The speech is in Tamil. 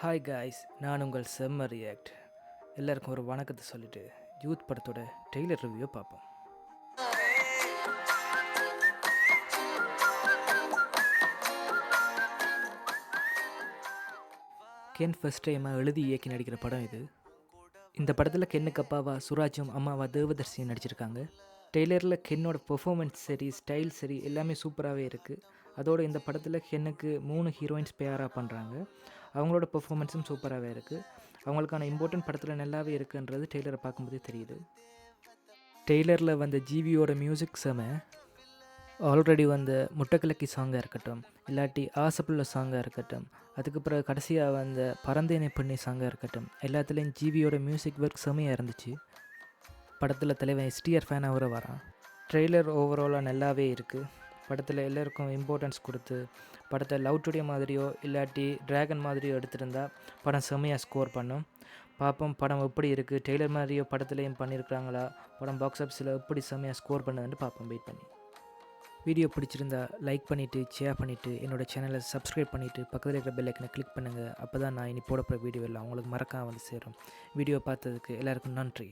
ஹாய் காய்ஸ், நான் உங்கள் செம்ம ரியாக்ட். எல்லாருக்கும் ஒரு வணக்கத்தை சொல்லிட்டு யூத் படத்தோட ட்ரெய்லர் ரிவ்யூவை பார்ப்போம். கென் ஃபர்ஸ்ட் டைமாக எழுதி இயக்கி நடிக்கிற படம் இது. இந்த படத்தில் கென்னுக்கு அப்பாவா சுராஜும் அம்மாவா தேவதர்சியும் நடிச்சிருக்காங்க. டெய்லரில் கென்னோட பெர்ஃபார்மன்ஸ் சரி, ஸ்டைல் சரி, எல்லாமே சூப்பராகவே இருக்குது. அதோடு இந்த படத்தில் கென்னுக்கு 3 ஹீரோயின்ஸ் பேராக பண்ணுறாங்க. அவங்களோட பெர்ஃபார்மன்ஸும் சூப்பராகவே இருக்குது. அவங்களுக்கான இம்பார்ட்டன்ட் படத்தில் நல்லாவே இருக்குன்றது டெய்லரை பார்க்கும்போதே தெரியுது. டெய்லரில் வந்த ஜிவியோட மியூசிக் செம. ஆல்ரெடி வந்த முட்டைக்கிழக்கி சாங்காக இருக்கட்டும், இல்லாட்டி ஆசைப்புள்ள சாங்காக இருக்கட்டும், அதுக்கு பிறகு கடைசியாக வந்த பறந்தேனை பண்ணி சாங்காக இருக்கட்டும், எல்லாத்துலேயும் ஜிவியோட மியூசிக் ஒர்க் செமையாக இருந்துச்சு. படத்தில் தலைவன் எஸ்டிஆர் ஃபேனாக வர வரான். ட்ரெய்லர் ஓவராலாக நல்லாவே இருக்குது. படத்தில் எல்லாருக்கும் இம்பார்ட்டன்ஸ் கொடுத்து படத்தை லவ் டுடே மாதிரியோ இல்லாட்டி ட்ராகன் மாதிரியோ எடுத்திருந்தா படம் செம்மையாக ஸ்கோர் பண்ணும். பார்ப்போம் படம் எப்படி இருக்குது, டெய்லர் மாதிரியோ படத்துலேயும் பண்ணியிருக்கிறாங்களா, படம் பாக்ஸ் ஆஃபீஸில் எப்படி செம்மையாக ஸ்கோர் பண்ணுதுன்னு பார்ப்போம் வெயிட் பண்ணி. வீடியோ பிடிச்சிருந்தா லைக் பண்ணிவிட்டு ஷேர் பண்ணிவிட்டு என்னோடய சேனலை சப்ஸ்கிரைப் பண்ணிவிட்டு பக்கத்தில் இருக்கிற பெல் ஐக்கனை கிளிக் பண்ணுங்கள். அப்போ தான் நான் இனி போடப்போகிற வீடியோ எல்லாம் உங்களுக்கு மறக்காம வந்து சேரும். வீடியோ பார்த்ததுக்கு எல்லாருக்கும் நன்றி.